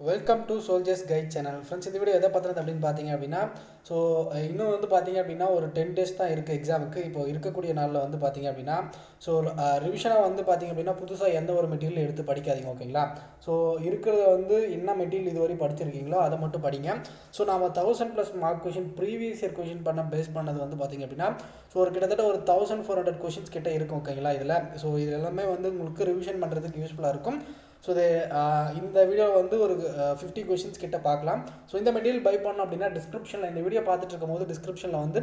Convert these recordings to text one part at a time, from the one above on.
Welcome to soldiers guide channel. Friends, இந்த video எதை பற்றினது அப்படின்னு பார்த்தீங்க அப்படின்னா, ஸோ இன்னும் வந்து பார்த்தீங்க அப்படின்னா ஒரு 10 டேஸ் தான் இருக்குது எக்ஸாமுக்கு. இப்போ இருக்கக்கூடிய நாளில் வந்து பார்த்தீங்க அப்படின்னா, ஸோ ரிவிஷனாக வந்து பார்த்தீங்க அப்படின்னா புதுசாக எந்த ஒரு மெட்டீரியல் எடுத்து படிக்காதீங்க, ஓகேங்களா? ஸோ இருக்கிறத வந்து என்ன மெட்டீரியல் இதுவரை படிச்சிருக்கீங்களோ அதை மட்டும் படிங்க. ஸோ நாம் 1000+ mark question previous year question base பண்ணது வந்து பார்த்தீங்க அப்படின்னா, ஸோ ஒரு கிட்டத்தட்ட ஒரு 1400 கொஷின்ஸ் கிட்ட இருக்கும், ஓகேங்களா? இதில் ஸோ இது எல்லாமே வந்து உங்களுக்கு ரிவிஷன் பண்ணுறதுக்கு யூஸ்ஃபுல்லாக இருக்கும். ஸோ இந்த வீடியோ வந்து ஒரு 50 கொஷின்ஸ் கிட்ட பார்க்கலாம். ஸோ இந்த மெட்டீரியல் பை பண்ணோம் அப்படின்னா டிஸ்கிரிப்ஷனில், இந்த வீடியோ பார்த்துட்டு இருக்கும் போது டிஸ்கிரிப்ஷனில் வந்து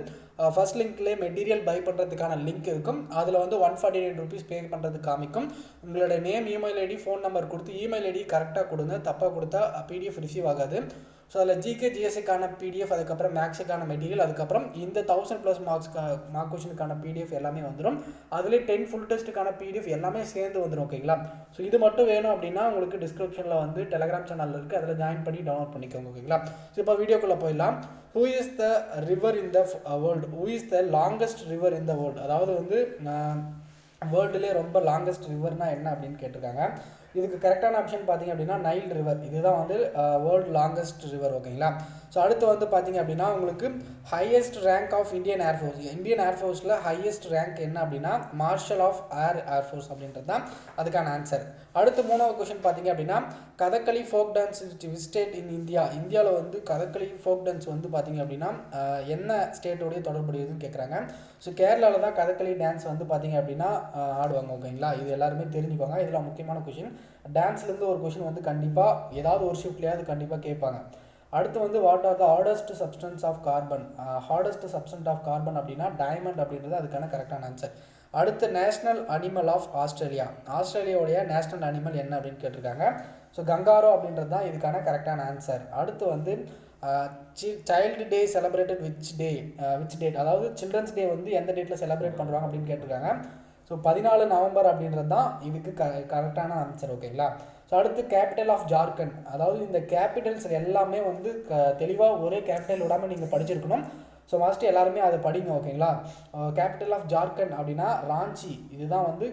ஃபர்ஸ்ட் லிங்க்லேயே மெட்டீரியல் பை பண்ணுறதுக்கான லிங்க் இருக்கும். அதில் வந்து 149 ருபீஸ் பே பண்ணுறதுக்கு காமிக்கும். உங்களோட name, email ID, phone number கொடுத்து இமெயில் ஐடி கரெக்டாக கொடுங்க. தப்பாக கொடுத்தா பிடிஎஃப் ரிசீவ் ஆகாது. ஸோ அதில் ஜிகே ஜிஎஸ்சிக்கான பிடிஎஃப், அதுக்கப்புறம் மேக்ஸுக்கான மெட்டீரியல், அதுக்கப்புறம் இந்த 1000+ மார்க் கொஷினுக்கான பிடிஎஃப் எல்லாமே வந்துடும். அதிலே 10 ஃபுல் டெஸ்ட்டுக்கான பிடிஎஃப் எல்லாமே சேர்ந்து வந்துடும், ஓகேங்களா? ஸோ இது மட்டும் வேணும் அப்படின்னா உங்களுக்கு டிஸ்கிரிப்ஷனில் வந்து டெலகிராம் சேனல் இருக்குது, அதில் ஜாயின் பண்ணி டவுன்லோட் பண்ணிக்கோங்க, ஓகேங்களா? ஸோ இப்போ வீடியோக்குள்ளே போயிடலாம். Who is the river in the world? Who is the longest river in the world? அதாவது வந்து வேர்ல்டுலேயே ரொம்ப லாங்கஸ்ட் ரிவர்னால் என்ன அப்படின்னு கேட்டிருக்காங்க. இதுக்கு கரெக்டான ஆப்ஷன் பார்த்தீங்க அப்படின்னா நைல் ரிவர். இதுதான் வந்து வேர்ல்டு லாங்கஸ்ட் ரிவர், ஓகேங்களா? ஸோ அடுத்து வந்து பார்த்தீங்க அப்படின்னா உங்களுக்கு highest rank of Indian air force. Indian ஏர்ஃபோர்ஸில் ஹையஸ்ட் ரேங்க் என்ன அப்படின்னா மார்ஷல் ஆஃப் ஏர்ஃபோர்ஸ் அப்படின்றது தான் அதுக்கான ஆன்சர். அடுத்து மூணாவது கொஸ்டின் பார்த்தீங்க அப்படின்னா Kathakali folk dance state in India. இந்தியாவில் வந்து கதகளி ஃபோக் டான்ஸ் வந்து பார்த்தீங்க அப்படின்னா என்ன ஸ்டேட்டோடைய தொடர்புடையதுன்னு கேட்குறாங்க. ஸோ கேரளாவில் தான் கதகளி டான்ஸ் வந்து பார்த்தீங்க அப்படின்னா ஆடுவாங்க, ஓகேங்களா? இது எல்லாருமே தெரிஞ்சுக்கோங்க. இதில் முக்கியமான கொஷின், டான்ஸ்லேருந்து ஒரு கொஷின் வந்து கண்டிப்பாக ஏதாவது ஒரு ஷிஃப்ட்லேயாவது கண்டிப்பாக கேட்பாங்க. அடுத்து வந்து what are the hardest substance of carbon? Hardest substance of carbon அப்படின்னா டைமண்ட் அப்படின்றது அதுக்கான கரெக்டான ஆன்சர். அடுத்து நேஷனல் அனிமல் ஆஃப் ஆஸ்திரேலியா. ஆஸ்திரேலியாவுடைய நேஷனல் அனிமல் என்ன அப்படின்னு கேட்டிருக்காங்க. ஸோ கங்காரோ அப்படின்றது தான் இதுக்கான கரெக்டான ஆன்சர். அடுத்து வந்து child day celebrated which date? அதாவது சில்ட்ரன்ஸ் டே வந்து எந்த டேட்டில் செலிப்ரேட் பண்ணுறாங்க அப்படின்னு கேட்டிருக்காங்க. ஸோ 14 நவம்பர் அப்படின்றது தான் இதுக்கு கரெக்டான ஆன்சர், ஓகேங்களா? ஸோ அடுத்து கேபிட்டல் ஆஃப் ஜார்க்கண்ட். அதாவது இந்த கேபிட்டல்ஸ் எல்லாமே வந்து தெளிவாக ஒரே கேபிட்டல் விடாமல் நீங்கள் படிச்சிருக்கணும். ஸோ மஸ்ட் எல்லாருமே அதை படிங்க, ஓகேங்களா? கேபிட்டல் ஆஃப் ஜார்க்கண்ட் அப்படின்னா ராஞ்சி. இதுதான் வந்து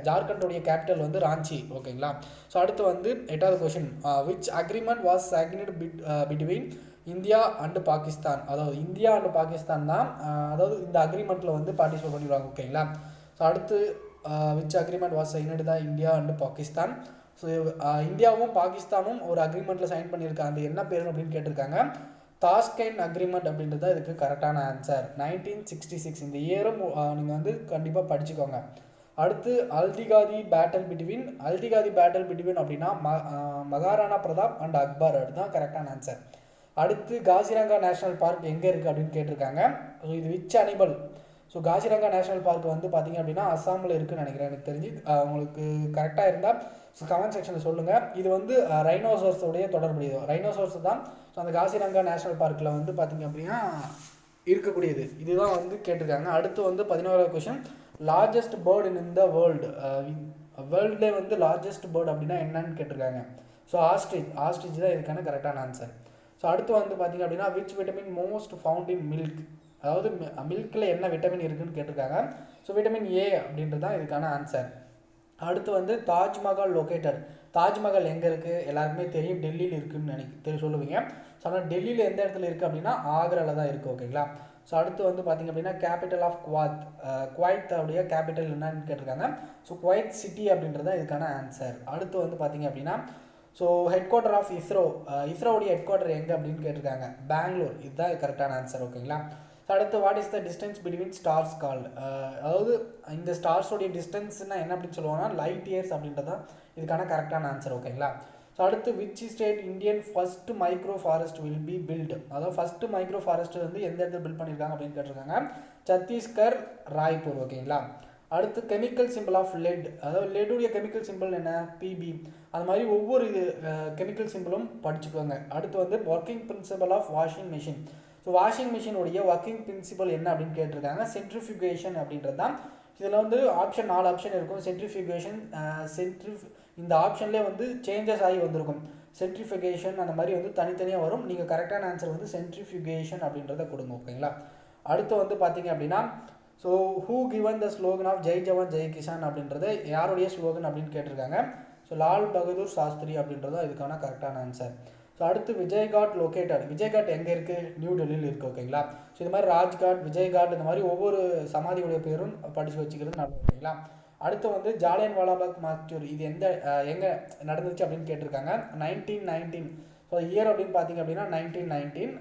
ஜார்க்கண்டோடைய கேபிட்டல் வந்து ராஞ்சி, ஓகேங்களா? ஸோ அடுத்து வந்து 8வது question, which agreement was signed between India and Pakistan? அதாவது இந்தியா அண்டு பாகிஸ்தான் தான் அதாவது இந்த அக்ரிமெண்ட்டில் வந்து பார்ட்டிசிபேட் பண்ணிடுவாங்க, ஓகேங்களா? ஸோ அடுத்து விச் அக்ரிமெண்ட் வாஸ் சைன்டு தான் இந்தியா அண்டு பாகிஸ்தான். ஸோ இந்தியாவும் பாகிஸ்தானும் ஒரு அக்ரிமெண்ட்டில் சைன் பண்ணியிருக்காங்க. அது என்ன பேர் அப்படின்னு கேட்டிருக்காங்க. தாஸ்கண்ட் அக்ரிமெண்ட் அப்படின்றது தான் இதுக்கு கரெக்டான ஆன்சர். 1966. இந்த இயரும் நீங்கள் வந்து கண்டிப்பாக படிச்சுக்கோங்க. அடுத்து அல்திகாதி பேட்டல் பிட்வீன் அப்படின்னா மகாராணா பிரதாப் அண்ட் அக்பர். அதுதான் கரெக்டான ஆன்சர். அடுத்து காசிரங்கா நேஷனல் பார்க் எங்கே இருக்குது அப்படின்னு கேட்டிருக்காங்க. ஸோ இது which animal? So Kaziranga national park வந்து பார்த்தீங்க அப்படின்னா அஸ்ஸாமில் இருக்குதுன்னு நினைக்கிறேன், எனக்கு தெரிஞ்சு. உங்களுக்கு கரெக்டாக இருந்தால் ஸோ கமெண்ட் செக்ஷனில் சொல்லுங்கள். இது வந்து ரைனோசர்ஸோடைய தொடர்புடையது. ரைனோசர்ஸ் தான் ஸோ அந்த காசிரங்கா நேஷனல் பார்க்கில் வந்து பார்த்தீங்க அப்படின்னா இருக்கக்கூடியது. இதுதான் வந்து கேட்டிருக்காங்க. அடுத்து வந்து 11வது question, largest bird in the world. வேர்ல்டுலே வந்து லார்ஜஸ்ட் பேர்டு அப்படின்னா என்னன்னு கேட்டிருக்காங்க. ஸோ ஆஸ்ட்ரிச் தான் இதுக்கான கரெக்டான ஆன்சர். ஸோ அடுத்து வந்து பார்த்தீங்க அப்படின்னா which vitamin most found in milk? அதாவது மில்கில் என்ன விட்டமின் இருக்குதுன்னு கேட்டிருக்காங்க. ஸோ விட்டமின் ஏ அப்படின்றது தான் இதுக்கான ஆன்சர். அடுத்து வந்து தாஜ்மஹால் லொக்கேட்டட். தாஜ்மஹால் எங்கே இருக்குது? எல்லாருக்குமே தெரியும், டெல்லியில் இருக்குதுன்னு சொல்லுவீங்க. ஸோ ஆனால் டெல்லியில் எந்த இடத்துல இருக்குது அப்படின்னா ஆக்ராவில் தான் இருக்குது, ஓகேங்களா? ஸோ அடுத்து வந்து பார்த்திங்க அப்படின்னா கேபிட்டல் ஆஃப் குவைத்தோடைய கேபிட்டல் என்னன்னு கேட்டிருக்காங்க. ஸோ குவைத் சிட்டி அப்படின்றது தான் இதுக்கான ஆன்சர். அடுத்து வந்து பார்த்திங்க அப்படின்னா ஸோ ஹெட் குவார்ட்டர் ஆஃப் இஸ்ரோவுடைய ஹெட் குவார்ட்டர் எங்கே அப்படின்னு கேட்டிருக்காங்க. பெங்களூர். இதுதான் கரெக்டான ஆன்சர், ஓகேங்களா? ஸோ அடுத்து what is the distance between stars called? அதாவது இந்த ஸ்டார்ஸோடைய டிஸ்டன்ஸ்னால் என்ன அப்படின்னு சொல்லுவாங்கன்னா லைட் இயர்ஸ் அப்படின்றது தான் இதுக்கான கரெக்டான ஆன்சர், ஓகேங்களா? ஸோ அடுத்து which state Indian first micro forest will be built? அதாவது ஃபர்ஸ்ட் மைக்ரோ ஃபாரஸ்ட் வந்து எந்த இடத்துல பில்ட் பண்ணியிருக்காங்க அப்படின்னு கேட்டிருக்காங்க. சத்தீஸ்கர், ராய்ப்பூர், ஓகேங்களா? அடுத்து கெமிக்கல் சிம்பிள் ஆஃப் லெட். அதாவது லெட்டுடைய கெமிக்கல் சிம்பிள் என்ன? பிபி. அது மாதிரி ஒவ்வொரு கெமிக்கல் சிம்பிளும் படிச்சுக்கோங்க. அடுத்து வந்து working principle of washing machine. So washing மிஷினுடைய ஒர்க்கிங் பிரின்சிபல் என்ன அப்படின்னு கேட்டிருக்காங்க. சென்ட்ரிஃபியூகேஷன் அப்படின்றது தான். இதில் வந்து 4 ஆப்ஷன் இருக்கும். சென்ட்ரிஃபியூகேஷன், இந்த ஆப்ஷன்லேயே வந்து சேஞ்சஸ் ஆகி வந்திருக்கும். சென்ட்ரிஃபிகேஷன் அந்த மாதிரி வந்து தனித்தனியாக வரும். நீங்கள் கரெக்டான ஆன்சர் வந்து சென்ட்ரிஃபியூகேஷன் அப்படின்றத கொடுங்க, ஓகேங்களா? அடுத்து வந்து பார்த்தீங்க அப்படின்னா so who given the slogan of ஜெய் ஜவான் ஜெய் கிசான் அப்படின்றது யாருடைய ஸ்லோகன் அப்படின்னு கேட்டிருக்காங்க. ஸோ லால் பகதூர் சாஸ்திரி அப்படின்றது தான் இதுக்கான கரெக்டான ஆன்சர். ஸோ அடுத்து விஜய்காட் லொக்கேட்டட். விஜய்காட் எங்கே இருக்குது? நியூ டெல்லியில் இருக்குது. ஓகேங்களா. ஸோ இது மாதிரி ராஜ்காட், விஜய்காட் இந்த மாதிரி ஒவ்வொரு சமாதியுடைய பேரும் படித்து வச்சுக்கிறது நல்லது. ஓகேங்களா. அடுத்து வந்து ஜாலியன் வாலாபாக் மாஸ்டர் இது எங்கே நடந்துச்சு அப்படின்னு கேட்டிருக்காங்க. 1919. ஸோ இயர் அப்படின்னு பார்த்தீங்க அப்படின்னா 1919.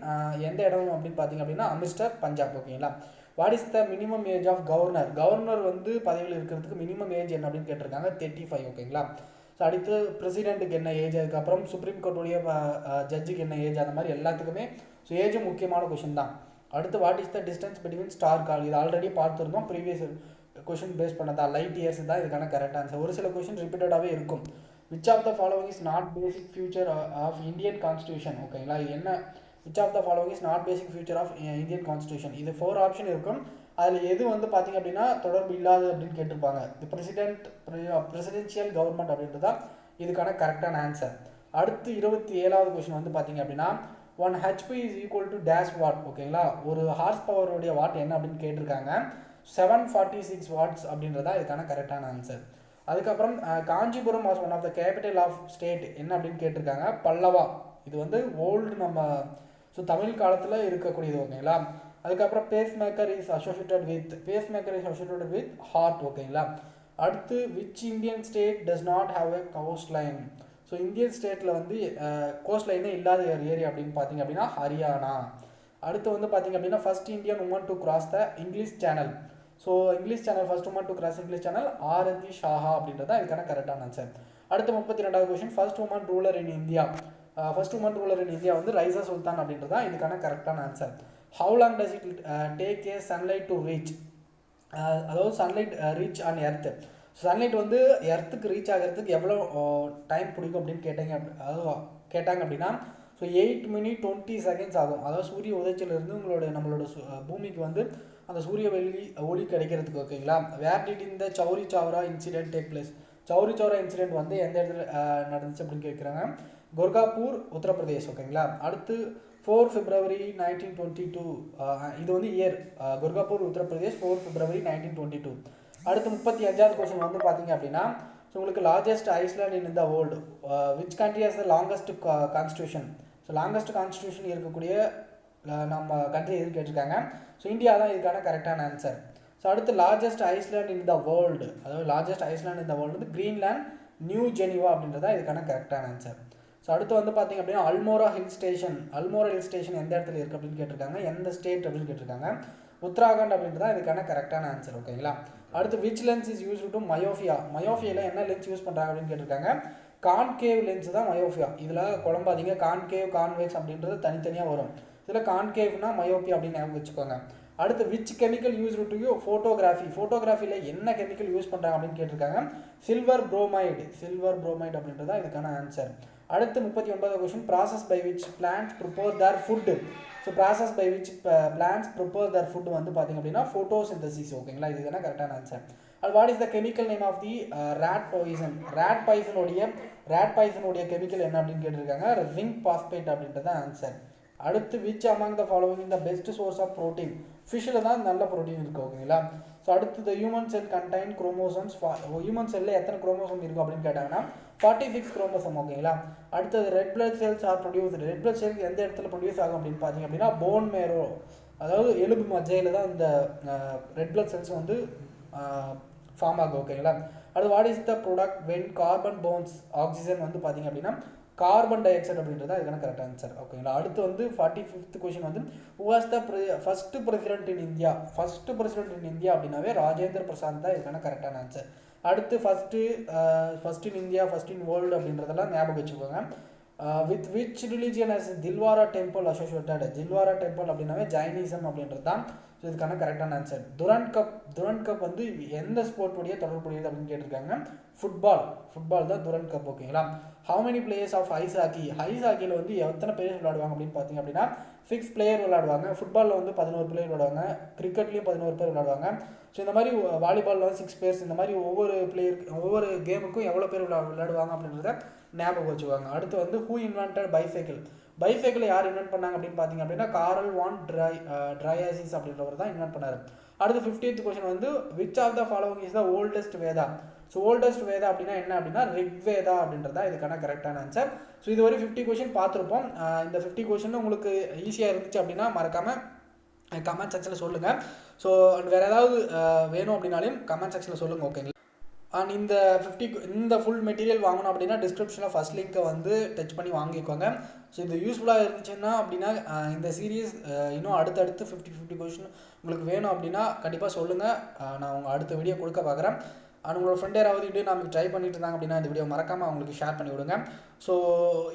எந்த இடம் அப்படின்னு பார்த்தீங்க அப்படின்னா அமிர்தசர், பஞ்சாப். ஓகேங்களா. What is the minimum age of governor? Governor வந்து பதவியில் இருக்கிறதுக்கு மினிமம் ஏஜ் என்ன அப்படின்னு கேட்டிருக்காங்க. 35. ஓகேங்களா. ஸோ அடுத்து பிரசிடென்ட்டுக்கு என்ன ஏஜ், அதுக்கப்புறம் சுப்ரீம் கோர்ட்டுடைய ஜட்ஜுக்கு என்ன ஏஜ், அந்த மாதிரி எல்லாத்துக்குமே ஸோ ஏஜும் முக்கியமான கொஷின் தான். அடுத்து what is the distance between star call? இது ஆல்ரெடி பார்த்துருந்தோம், ப்ரீவியஸ் கொஷின் பேஸ் பண்ணதா. லைட் இயர்ஸ் தான் இதுக்கான கரெக்ட் ஆன்சர். ஒரு சில கொஷின் ரிப்பீட்டடாகவே இருக்கும். Which of the following is not basic feature of Indian constitution? ஓகேங்களா. இது என்ன? Which of the following is not basic feature of Indian constitution? இது 4 ஆப்ஷன் இருக்கும். அதில் எது வந்து பார்த்தீங்க அப்படின்னா தொடர்பு இல்லாது அப்படின்னு கேட்டிருப்பாங்க. இது பிரசிடென்ஷியல் கவர்மெண்ட் அப்படின்றது தான் இதுக்கான கரெக்டான ஆன்சர். அடுத்து 27வது கொஸ்டின் வந்து பார்த்தீங்க அப்படின்னா 1 HP is equal to dash what? ஓகேங்களா. ஒரு ஹார்ஸ் பவருடைய வாட் என்ன அப்படின்னு கேட்டிருக்காங்க. 746 வாட்ஸ் அப்படின்றதா இதுக்கான கரெக்டான ஆன்சர். அதுக்கப்புறம் Kanchipuram was one of the capital of state என்ன அப்படின்னு கேட்டிருக்காங்க. பல்லவா. இது வந்து ஓல்டு நம்ம ஸோ தமிழ் காலத்தில் இருக்கக்கூடியது. ஓகேங்களா. அதுக்கப்புறம் pacemaker is associated with heart. ஓகேங்களா. அடுத்து which Indian state does not have a coastline? So Indian ஸ்டேட்டில் வந்து கோஸ்ட் லைனே இல்லாத ஏரியா அப்படின்னு பார்த்தீங்க அப்படின்னா ஹரியானா. அடுத்து வந்து பார்த்தீங்க அப்படின்னா first Indian woman to cross the English channel. So English channel first woman to cross English channel Arati Saha அப்படின்றத இதுக்கான கரெக்டான ஆன்சர். அடுத்து 32வது question first woman ruler in India. First woman ruler in India வந்து ரைசா சுல்தான் அப்படின்றதா இதுக்கான கரெக்டான answer. How long does it take a sunlight to reach? அதாவது sunlight reach on earth. Sunlight வந்து எர்த்துக்கு ரீச் ஆகிறதுக்கு எவ்வளோ டைம் பிடிக்கும் அப்படின்னு கேட்டாங்க அப்படின்னா ஸோ 8 minutes 20 seconds ஆகும். அதாவது சூரிய உதயத்திலிருந்து நம்மளோட பூமிக்கு வந்து அந்த சூரிய ஒளி கிடைக்கிறதுக்கு. ஓகேங்களா. வேர் டிட் இந்த சௌரி சௌரா இன்சிடென்ட் டேக் பிளேஸ்? சௌரி சௌரா இன்சிடென்ட் வந்து எந்த இடத்துல நடந்துச்சு அப்படின்னு கேட்குறாங்க. கோர்காப்பூர், உத்தரப்பிரதேஷ். ஓகேங்களா. அடுத்து 4 February 1922. இது வந்து இயர். கோர்காப்பூர், உத்தரப்பிரதேஷ், 4 February 1922. அடுத்து 35வது கொஸ்டின் வந்து பார்த்தீங்க அப்படின்னா ஸோ உங்களுக்கு largest island in the world. Which country has the longest constitution? So longest constitution இருக்கக்கூடிய நம்ம கண்ட்ரி எதுன்னு கேட்டிருக்காங்க. ஸோ இந்தியா தான் இதுக்கான கரெக்டான ஆன்சர். ஸோ அடுத்து largest island in the world, அதாவது largest island in the world வந்து கிரீன்லேண்ட், நியூ ஜெனிவா அப்படின்றதா இதுக்கான கரெக்டான ஆன்சர். ஸோ அடுத்து வந்து பார்த்தீங்க அப்படின்னா அல்மோரா ஹில் ஸ்டேஷன் எந்த இடத்துல இருக்குது அப்படின்னு கேட்டிருக்காங்க. எந்த ஸ்டேட் அப்படின்னு கேட்டிருக்காங்க. உத்தராகண்ட் அப்படின்றதா இதுக்கான கரெக்டான ஆன்சர். ஓகேங்களா. அடுத்து which lens is use to myopia? மயோஃபியாவில் என்ன லென்ஸ் யூஸ் பண்ணுறாங்க அப்படின்னு கேட்டிருக்காங்க. கான்கேவ் லென்ஸ் தான் மயோஃபியா. இதில் குழம்பாதீங்க, கான்கேவ் கான்வெக்ஸ் அப்படின்றது தனித்தனியாக வரும். இதில் கான்கேவ்னா மயோப்பியா அப்படின்னு ஞாபகம் வச்சுக்கோங்க. அடுத்து which chemical use to you ஃபோட்டோகிராஃபியில் என்ன கெமிக்கல் யூஸ் பண்ணுறாங்க அப்படின்னு கேட்டிருக்காங்க. சில்வர் புரோமைடு அப்படின்றதா இதுக்கான ஆன்சர். அடுத்து 39வது question process by which plants prepare their food. So process by which plants prepare their food வந்து பார்த்தீங்க அப்படின்னா ஃபோட்டோசிந்தசிஸ். ஓகேங்களா. இதுதானே கரெக்டான ஆன்சர். அது what is the chemical name of the rat பாய்சனுடைய கெமிக்கல் என்ன அப்படின்னு கேட்டிருக்காங்க. ஜிங்க் பாஸ்பேட் அப்படின்றது ஆன்சர். அடுத்து which among the following the best source of protein? ஃபிஷ்ஷில் தான் நல்ல ப்ரோட்டீன் இருக்குது. ஓகேங்களா. ஸோ அடுத்து the human cell contain chromosomes. Human செல்லில் எத்தனை குரோமோசோம் இருக்கும் அப்படின்னு கேட்டாங்கன்னா 46 குரோமோசோம். ஓகேங்களா. அடுத்தது red blood cells are produce. Red blood cells எந்த இடத்துல ப்ரொடியூஸ் ஆகும் அப்படின்னு பார்த்தீங்க அப்படின்னா போன் மேரோ, அதாவது எலும்பு மஜ்ஜையில் தான் இந்த ரெட் பிளட் செல்ஸ் வந்து ஃபார்ம் ஆகும். ஓகேங்களா. அது what is the product when carbon burns oxygen வந்து பார்த்தீங்க அப்படின்னா கார்பன் டை ஆக்சைடு அப்படின்றத இதுக்கான கரெக்ட் ஆன்சர். ஓகேங்களா. அடுத்து வந்து 45th கொஸ்டின் வந்து who was the first president in India? First president in India அப்படின்னாவே ராஜேந்திர பிரசாத் தான் இதுக்கான கரெக்டான ஆன்சர். அடுத்து first in India, first in world அப்படின்றதெல்லாம் ஞாபகம் வச்சுக்கோங்க. With which religion has Dilwara temple associated? Dilwara temple அப்படின்னாவே ஜைனிசம் அப்படின்றது தான். ஸோ இதுக்கான கரெக்டான ஆன்சர். துரண்ட் கப் வந்து எந்த ஸ்போர்ட்டுடைய தொடர்புடையது அப்படின்னு கேட்டிருக்காங்க. ஃபுட்பால் தான் துரண்ட் கப். ஓகேங்களா. How many players of ice ஹாக்கியில் வந்து எத்தனை பிளேயர்ஸ் விளையாடுவாங்க அப்படின்னு பார்த்தீங்க அப்படின்னா 6 பிளேயர் விளையாடுவாங்க. ஃபுட்பாலில் வந்து 11 பிளேயர் விளையாடுவாங்க. கிரிக்கெட்லேயும் 11 பேர் விளையாடுவாங்க. ஸோ இந்த மாதிரி வாலிபாலில் வந்து 6 பேர்ஸ். இந்த மாதிரி ஒவ்வொரு கேமுக்கும் எவ்வளோ பேர் விளையாடுவாங்க அப்படின்றத ஞாபகம் வச்சுக்குவாங்க. அடுத்து வந்து ஹூ இன்வென்டட் பைசைக்கிள் யார் இன்வென்ட் பண்ணாங்க அப்படின்னு பார்த்தீங்க அப்படின்னா கார்ல் வான் ட்ரையாசிஸ் அப்படின்றவர் தான் இன்வென்ட் பண்ணார். அடுத்து 50th கொஸ்டின் வந்து which of the following is the oldest Veda? So oldest Veda அப்படின்னா என்ன அப்படின்னா ரிக்வேதா அப்படின்றதா இதுக்கான கரெக்டான ஆன்சர். ஸோ இது ஒரு 50 கொஷின் பார்த்துருப்போம். இந்த 50 கொஷின் உங்களுக்கு ஈஸியாக இருந்துச்சு அப்படின்னா மறக்காமல் கமெண்ட் செக்ஷனில் சொல்லுங்கள். ஸோ வேறு ஏதாவது வேணும் அப்படின்னாலையும் கமெண்ட் செக்ஷனில் சொல்லுங்கள், ஓகேங்களா. அண்ட் இந்த ஃபுல் மெட்டீரியல் வாங்கணும் அப்படின்னா டிஸ்கிரிப்ஷனில் ஃபஸ்ட் லிங்க்கை வந்து டச் பண்ணி வாங்கிக்கோங்க. ஸோ இது யூஸ்ஃபுல்லாக இருந்துச்சுன்னா அப்படின்னா இந்த சீரீஸ் இன்னும் அடுத்தடுத்து 50 கொஷின் உங்களுக்கு வேணும் அப்படின்னா கண்டிப்பாக சொல்லுங்கள். நான் உங்கள் அடுத்த வீடியோ கொடுக்க பார்க்குறேன். அண்ட் உங்களோட ஃப்ரெண்ட் யாராவது வீடியோ நமக்கு ட்ரை பண்ணிட்டு இருந்தாங்க அப்படின்னா இந்த வீடியோ மறக்காமல் அவங்களுக்கு ஷேர் பண்ணி விடுங்க. ஸோ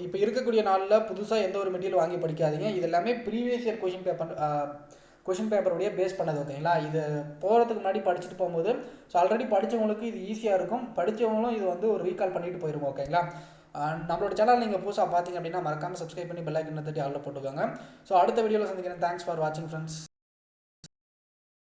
இப்போ இருக்கக்கூடிய நாளில் புதுசாக எந்த ஒரு மெட்டீரியல் வாங்கி படிக்காதீங்க. இது எல்லாமே ப்ரீவியஸ் இயர் கொஷின் பேப்பருடைய பேஸ் பண்ணது, ஓகேங்களா. இது போகிறதுக்கு முன்னாடி படிச்சுட்டு போகும்போது ஸோ ஆல்ரெடி படித்தவங்களுக்கு இது ஈஸியாக இருக்கும், படித்தவங்களும் இது வந்து ஒரு ரீகால் பண்ணிட்டு போயிருவோம், ஓகேங்களா. நம்மளோட சேனல் நீங்கள் புதுசாக பார்த்தீங்க அப்படின்னா மறக்காமல் சப்ஸ்கிரைப் பண்ணி பெல் ஐக்கனை தட்டி ஆல்ல போட்டுக்கோங்க. ஸோ அடுத்த வீடியோவில் சந்திக்கிறேன். தேங்க்ஸ் ஃபார் வாட்சிங் ஃப்ரெண்ட்ஸ்.